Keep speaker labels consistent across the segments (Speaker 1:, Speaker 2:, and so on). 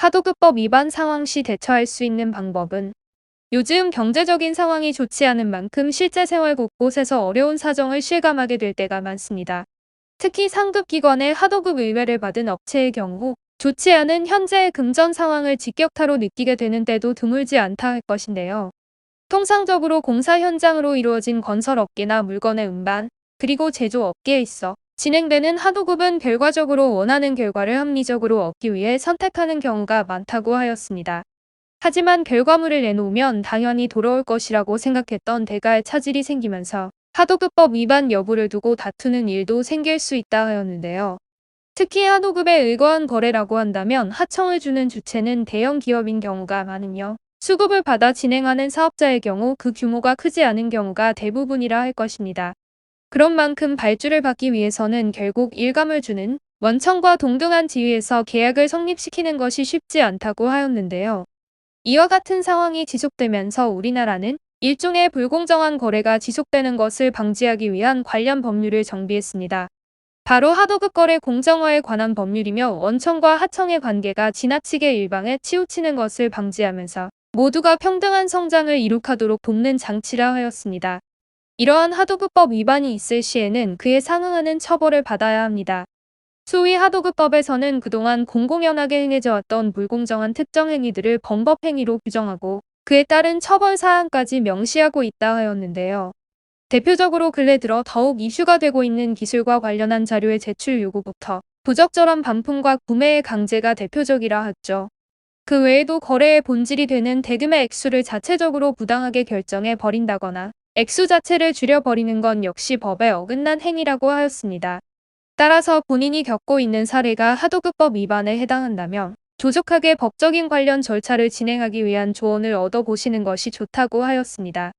Speaker 1: 하도급법 위반 상황 시 대처할 수 있는 방법은 요즘 경제적인 상황이 좋지 않은 만큼 실제 생활 곳곳에서 어려운 사정을 실감하게 될 때가 많습니다. 특히 상급 기관의 하도급 의뢰를 받은 업체의 경우 좋지 않은 현재의 금전 상황을 직격타로 느끼게 되는 때도 드물지 않다 할 것인데요. 통상적으로 공사 현장으로 이루어진 건설업계나 물건의 운반, 그리고 제조업계에 있어 진행되는 하도급은 결과적으로 원하는 결과를 합리적으로 얻기 위해 선택하는 경우가 많다고 하였습니다. 하지만 결과물을 내놓으면 당연히 돌아올 것이라고 생각했던 대가의 차질이 생기면서 하도급법 위반 여부를 두고 다투는 일도 생길 수 있다 하였는데요. 특히 하도급에 의거한 거래라고 한다면 하청을 주는 주체는 대형 기업인 경우가 많으며 수급을 받아 진행하는 사업자의 경우 그 규모가 크지 않은 경우가 대부분이라 할 것입니다. 그런 만큼 발주를 받기 위해서는 결국 일감을 주는 원청과 동등한 지위에서 계약을 성립시키는 것이 쉽지 않다고 하였는데요. 이와 같은 상황이 지속되면서 우리나라는 일종의 불공정한 거래가 지속되는 것을 방지하기 위한 관련 법률을 정비했습니다. 바로 하도급 거래 공정화에 관한 법률이며 원청과 하청의 관계가 지나치게 일방에 치우치는 것을 방지하면서 모두가 평등한 성장을 이룩하도록 돕는 장치라 하였습니다. 이러한 하도급법 위반이 있을 시에는 그에 상응하는 처벌을 받아야 합니다. 소위 하도급법에서는 그동안 공공연하게 행해져 왔던 불공정한 특정 행위들을 범법행위로 규정하고 그에 따른 처벌 사항까지 명시하고 있다 하였는데요. 대표적으로 근래 들어 더욱 이슈가 되고 있는 기술과 관련한 자료의 제출 요구부터 부적절한 반품과 구매의 강제가 대표적이라 하죠. 그 외에도 거래의 본질이 되는 대금의 액수를 자체적으로 부당하게 결정해 버린다거나 액수 자체를 줄여버리는 건 역시 법에 어긋난 행위라고 하였습니다. 따라서 본인이 겪고 있는 사례가 하도급법 위반에 해당한다면 조속하게 법적인 관련 절차를 진행하기 위한 조언을 얻어보시는 것이 좋다고 하였습니다.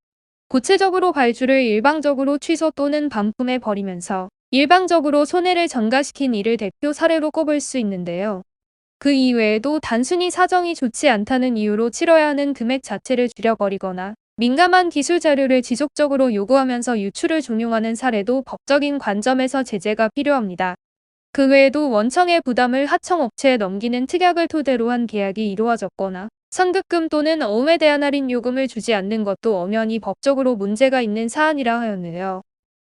Speaker 1: 구체적으로 발주를 일방적으로 취소 또는 반품해 버리면서 일방적으로 손해를 전가시킨 이를 대표 사례로 꼽을 수 있는데요. 그 이외에도 단순히 사정이 좋지 않다는 이유로 치러야 하는 금액 자체를 줄여버리거나 민감한 기술 자료를 지속적으로 요구하면서 유출을 종용하는 사례도 법적인 관점에서 제재가 필요합니다. 그 외에도 원청의 부담을 하청업체에 넘기는 특약을 토대로 한 계약이 이루어졌거나 선급금 또는 어음에 대한 할인 요금을 주지 않는 것도 엄연히 법적으로 문제가 있는 사안이라 하였네요.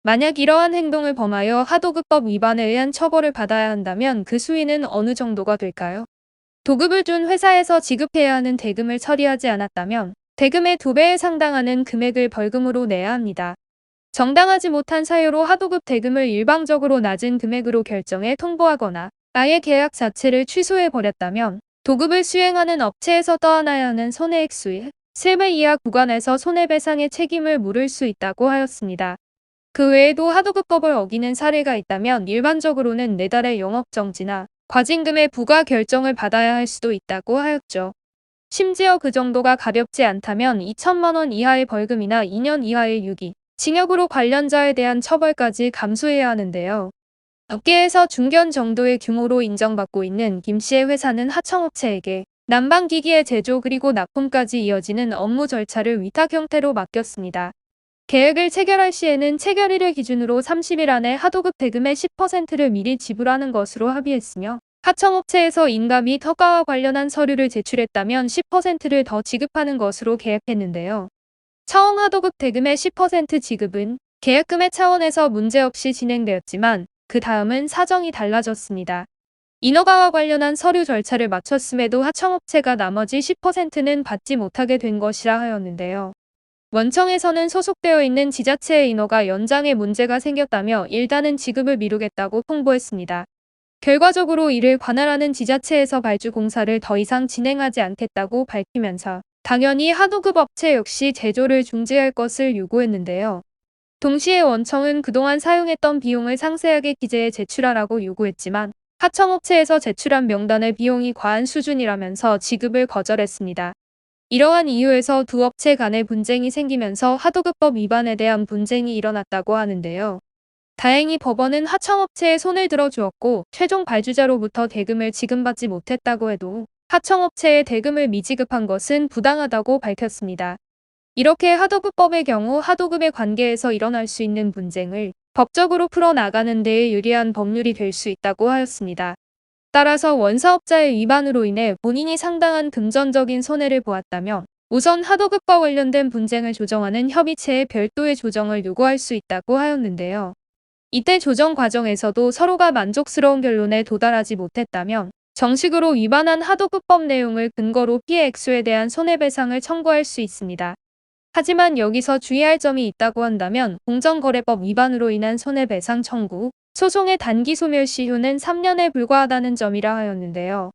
Speaker 1: 만약 이러한 행동을 범하여 하도급법 위반에 의한 처벌을 받아야 한다면 그 수위는 어느 정도가 될까요? 도급을 준 회사에서 지급해야 하는 대금을 처리하지 않았다면 대금의 2배에 상당하는 금액을 벌금으로 내야 합니다. 정당하지 못한 사유로 하도급 대금을 일방적으로 낮은 금액으로 결정해 통보하거나 아예 계약 자체를 취소해버렸다면 도급을 수행하는 업체에서 떠안아야 하는 손해액 수의 3배 이하 구간에서 손해배상의 책임을 물을 수 있다고 하였습니다. 그 외에도 하도급법을 어기는 사례가 있다면 일반적으로는 4달의 영업정지나 과징금의 부과 결정을 받아야 할 수도 있다고 하였죠. 심지어 그 정도가 가볍지 않다면 2천만 원 이하의 벌금이나 2년 이하의 유기, 징역으로 관련자에 대한 처벌까지 감수해야 하는데요. 업계에서 중견 정도의 규모로 인정받고 있는 김 씨의 회사는 하청업체에게 난방기기의 제조 그리고 납품까지 이어지는 업무 절차를 위탁 형태로 맡겼습니다. 계획을 체결할 시에는 체결일을 기준으로 30일 안에 하도급 대금의 10%를 미리 지불하는 것으로 합의했으며 하청업체에서 인가 및 허가와 관련한 서류를 제출했다면 10%를 더 지급하는 것으로 계약했는데요. 처음 하도급 대금의 10% 지급은 계약금의 차원에서 문제없이 진행되었지만 그 다음은 사정이 달라졌습니다. 인허가와 관련한 서류 절차를 마쳤음에도 하청업체가 나머지 10%는 받지 못하게 된 것이라 하였는데요. 원청에서는 소속되어 있는 지자체의 인허가 연장에 문제가 생겼다며 일단은 지급을 미루겠다고 통보했습니다. 결과적으로 이를 관할하는 지자체에서 발주 공사를 더 이상 진행하지 않겠다고 밝히면서 당연히 하도급 업체 역시 제조를 중지할 것을 요구했는데요. 동시에 원청은 그동안 사용했던 비용을 상세하게 기재해 제출하라고 요구했지만 하청업체에서 제출한 명단의 비용이 과한 수준이라면서 지급을 거절했습니다. 이러한 이유에서 두 업체 간의 분쟁이 생기면서 하도급법 위반에 대한 분쟁이 일어났다고 하는데요. 다행히 법원은 하청업체에 손을 들어주었고 최종 발주자로부터 대금을 지급받지 못했다고 해도 하청업체에 대금을 미지급한 것은 부당하다고 밝혔습니다. 이렇게 하도급법의 경우 하도급의 관계에서 일어날 수 있는 분쟁을 법적으로 풀어나가는 데에 유리한 법률이 될 수 있다고 하였습니다. 따라서 원사업자의 위반으로 인해 본인이 상당한 금전적인 손해를 보았다면 우선 하도급과 관련된 분쟁을 조정하는 협의체에 별도의 조정을 요구할 수 있다고 하였는데요. 이때 조정 과정에서도 서로가 만족스러운 결론에 도달하지 못했다면 정식으로 위반한 하도급법 내용을 근거로 피해 액수에 대한 손해배상을 청구할 수 있습니다. 하지만 여기서 주의할 점이 있다고 한다면 공정거래법 위반으로 인한 손해배상 청구, 소송의 단기 소멸시효는 3년에 불과하다는 점이라 하였는데요.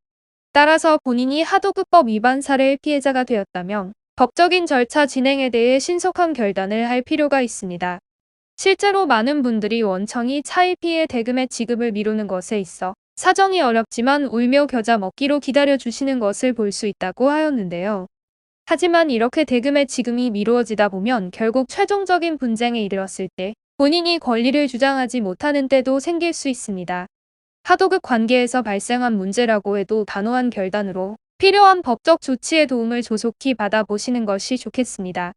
Speaker 1: 따라서 본인이 하도급법 위반 사례의 피해자가 되었다면 법적인 절차 진행에 대해 신속한 결단을 할 필요가 있습니다. 실제로 많은 분들이 원청이 차의 피해 대금의 지급을 미루는 것에 있어 사정이 어렵지만 울며 겨자 먹기로 기다려주시는 것을 볼 수 있다고 하였는데요. 하지만 이렇게 대금의 지급이 미루어지다 보면 결국 최종적인 분쟁에 이르렀을 때 본인이 권리를 주장하지 못하는 때도 생길 수 있습니다. 하도급 관계에서 발생한 문제라고 해도 단호한 결단으로 필요한 법적 조치의 도움을 조속히 받아보시는 것이 좋겠습니다.